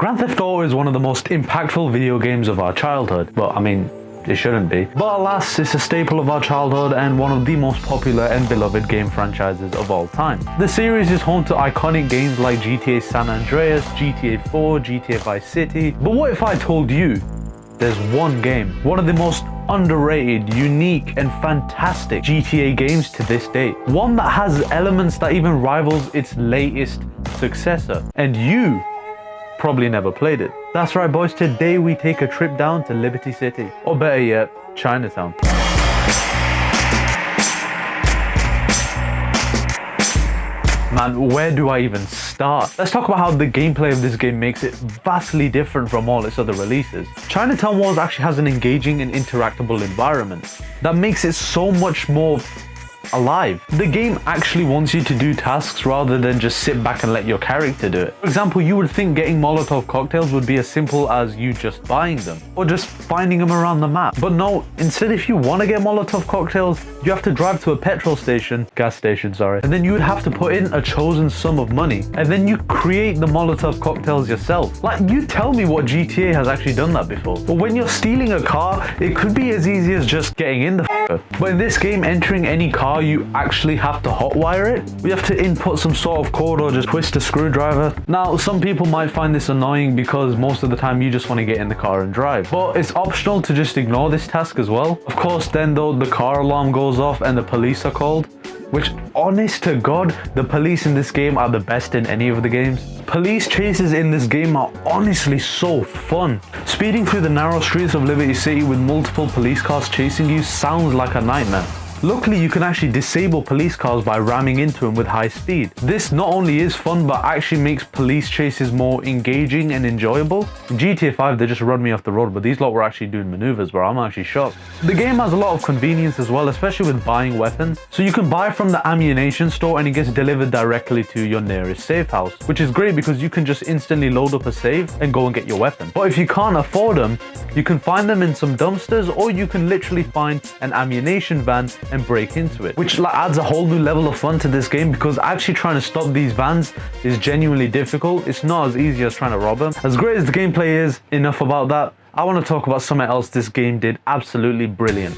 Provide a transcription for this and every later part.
Grand Theft Auto is one of the most impactful video games of our childhood. Well, I mean, it shouldn't be. But alas, it's a staple of our childhood and one of the most popular and beloved game franchises of all time. The series is home to iconic games like GTA San Andreas, GTA 4, GTA Vice City. But what if I told you there's one game, one of the most underrated, unique and fantastic GTA games to this date, one that has elements that even rivals its latest successor, and you probably never played it? That's right, boys, today we take a trip down to Liberty City, or better yet, Chinatown. Man, where do I even start? Let's talk about how the gameplay of this game makes it vastly different from all its other releases. Chinatown Wars actually has an engaging and interactable environment that makes it so much more alive. The game actually wants you to do tasks rather than just sit back and let your character do it. For example, you would think getting Molotov cocktails would be as simple as you just buying them or just finding them around the map. But no, instead, if you want to get Molotov cocktails, you have to drive to a gas station, and then you would have to put in a chosen sum of money and then you create the Molotov cocktails yourself. Like, you tell me what GTA has actually done that before. But when you're stealing a car, it could be as easy as just getting in the But in this game, entering any car, you actually have to hotwire it. We have to input some sort of code or just twist a screwdriver. Now, some people might find this annoying because most of the time you just want to get in the car and drive. But it's optional to just ignore this task as well. Of course, then though, the car alarm goes off and the police are called. Which, honest to God, the police in this game are the best in any of the games. Police chases in this game are honestly so fun. Speeding through the narrow streets of Liberty City with multiple police cars chasing you sounds like a nightmare. Luckily, you can actually disable police cars by ramming into them with high speed. This not only is fun, but actually makes police chases more engaging and enjoyable. In GTA 5, they just run me off the road, but these lot were actually doing maneuvers where I'm actually shocked. The game has a lot of convenience as well, especially with buying weapons. So you can buy from the ammunition store and it gets delivered directly to your nearest safe house, which is great because you can just instantly load up a save and go and get your weapon. But if you can't afford them, you can find them in some dumpsters, or you can literally find an ammunition van and break into it, which adds a whole new level of fun to this game because actually trying to stop these vans is genuinely difficult. It's not as easy as trying to rob them. As great as the gameplay is, enough about that. I want to talk about something else this game did absolutely brilliant.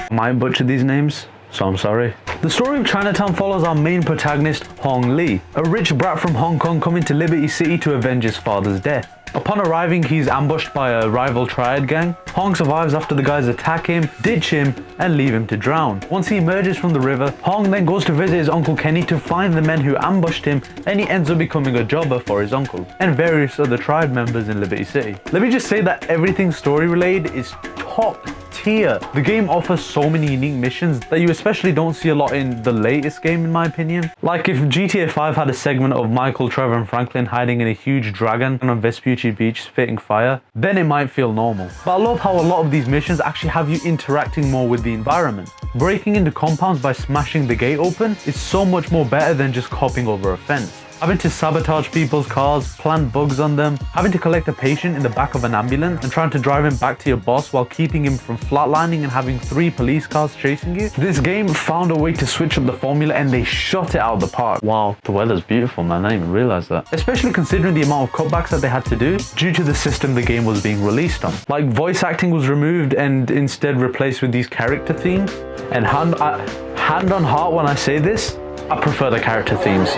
I might butcher these names, so I'm sorry. The story of Chinatown follows our main protagonist, Hong Lee, a rich brat from Hong Kong coming to Liberty City to avenge his father's death. Upon arriving, he's ambushed by a rival triad gang. Hong survives after the guys attack him, ditch him, and leave him to drown. Once he emerges from the river, Hong then goes to visit his uncle Kenny to find the men who ambushed him, and he ends up becoming a jobber for his uncle and various other triad members in Liberty City. Let me just say that everything story related is top tier. The game offers so many unique missions that you especially don't see a lot in the latest game, in my opinion. Like if GTA 5 had a segment of Michael, Trevor and Franklin hiding in a huge dragon on Vespucci Beach spitting fire, then it might feel normal. But I love how a lot of these missions actually have you interacting more with the environment. Breaking into compounds by smashing the gate open is so much more better than just hopping over a fence. Having to sabotage people's cars, plant bugs on them, having to collect a patient in the back of an ambulance and trying to drive him back to your boss while keeping him from flatlining and having 3 police cars chasing you. This game found a way to switch up the formula and they shot it out of the park. Wow, the weather's beautiful, man. I didn't even realize that. Especially considering the amount of cutbacks that they had to do due to the system the game was being released on. Like, voice acting was removed and instead replaced with these character themes. And hand on heart when I say this, I prefer the character themes.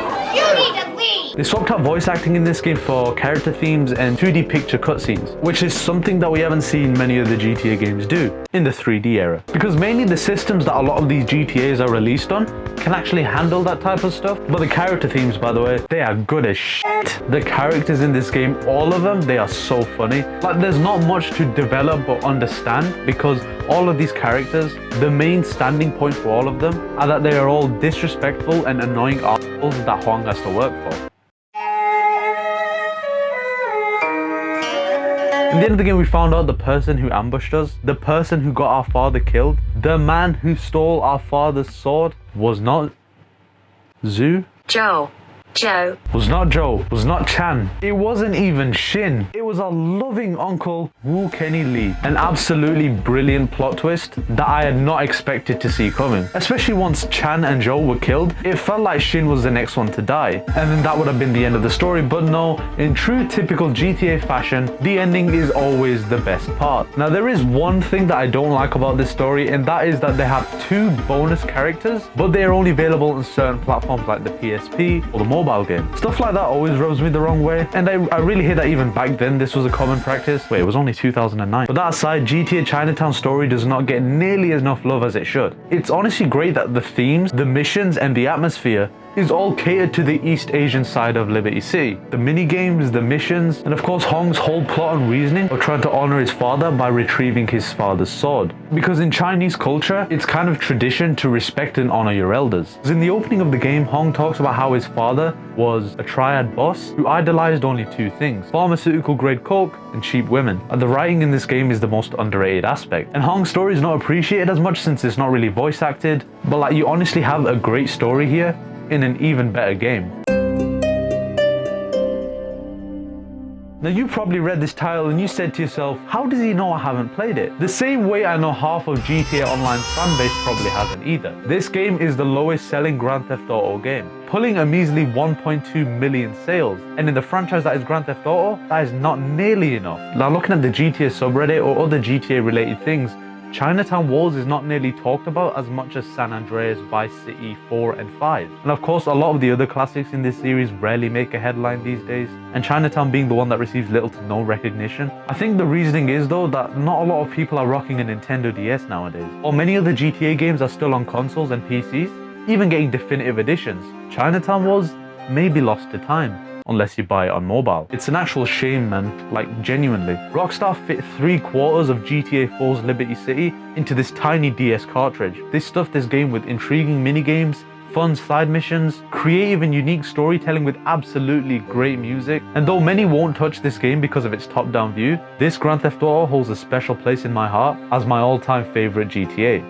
They swapped out voice acting in this game for character themes and 2D picture cutscenes, which is something that we haven't seen many of the GTA games do in the 3D era. Because mainly the systems that a lot of these GTAs are released on can actually handle that type of stuff. But the character themes, by the way, they are good as shit. The characters in this game, all of them, they are so funny. Like, there's not much to develop or understand because all of these characters, the main standing point for all of them are that they are all disrespectful and annoying assholes that Hong has to work for. In the end of the game, we found out the person who ambushed us, the person who got our father killed, the man who stole our father's sword was not Zhu. Joe. Joe. Was not Joe, was not Chan. It wasn't even Shin. It was our loving uncle, Woo Kenny Lee. An absolutely brilliant plot twist that I had not expected to see coming. Especially once Chan and Joe were killed, it felt like Shin was the next one to die. And then that would have been the end of the story, but no, in true typical GTA fashion, the ending is always the best part. Now there is one thing that I don't like about this story, and that is that they have 2 bonus characters, but they are only available on certain platforms like the PSP or the mobile game. Stuff like that always rubs me the wrong way, and I really hate that even back then this was a common practice. Wait, it was only 2009. But that aside, GTA Chinatown story does not get nearly enough love as it should. It's honestly great that the themes, the missions, and the atmosphere is all catered to the East Asian side of Liberty City. The mini games, the missions, and of course Hong's whole plot and reasoning of trying to honor his father by retrieving his father's sword. Because in Chinese culture, it's kind of tradition to respect and honor your elders. As in the opening of the game, Hong talks about how his father was a triad boss who idolized only 2 things: pharmaceutical grade coke and cheap women. And the writing in this game is the most underrated aspect. And Hong's story is not appreciated as much since it's not really voice acted, but like you honestly have a great story here in an even better game. Now you probably read this title and you said to yourself, how does he know I haven't played it? The same way I know half of GTA Online's fanbase probably hasn't either. This game is the lowest selling Grand Theft Auto game, pulling a measly 1.2 million sales. And in the franchise that is Grand Theft Auto, that is not nearly enough. Now looking at the GTA subreddit or other GTA related things, Chinatown Wars is not nearly talked about as much as San Andreas, Vice City 4 and 5. And of course, a lot of the other classics in this series rarely make a headline these days, and Chinatown being the one that receives little to no recognition. I think the reasoning is though that not a lot of people are rocking a Nintendo DS nowadays. While many other GTA games are still on consoles and PCs, even getting definitive editions, Chinatown Wars may be lost to time. Unless you buy it on mobile. It's an actual shame, man, like genuinely. Rockstar fit 3/4 of GTA 4's Liberty City into this tiny DS cartridge. They stuffed this game with intriguing minigames, fun side missions, creative and unique storytelling with absolutely great music. And though many won't touch this game because of its top-down view, this Grand Theft Auto holds a special place in my heart as my all-time favorite GTA.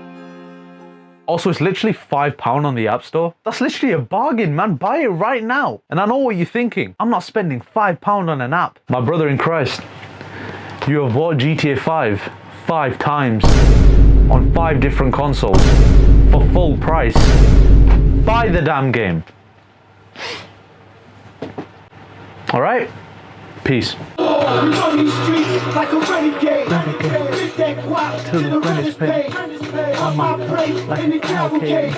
Also, it's literally £5 on the App Store. That's literally a bargain, man. Buy it right now. And I know what you're thinking. I'm not spending £5 on an app. My brother in Christ, you have bought GTA 5 times on 5 different consoles for full price. Buy the damn game. All right? Peace. Till the rent is paid. On my plate like an arcade.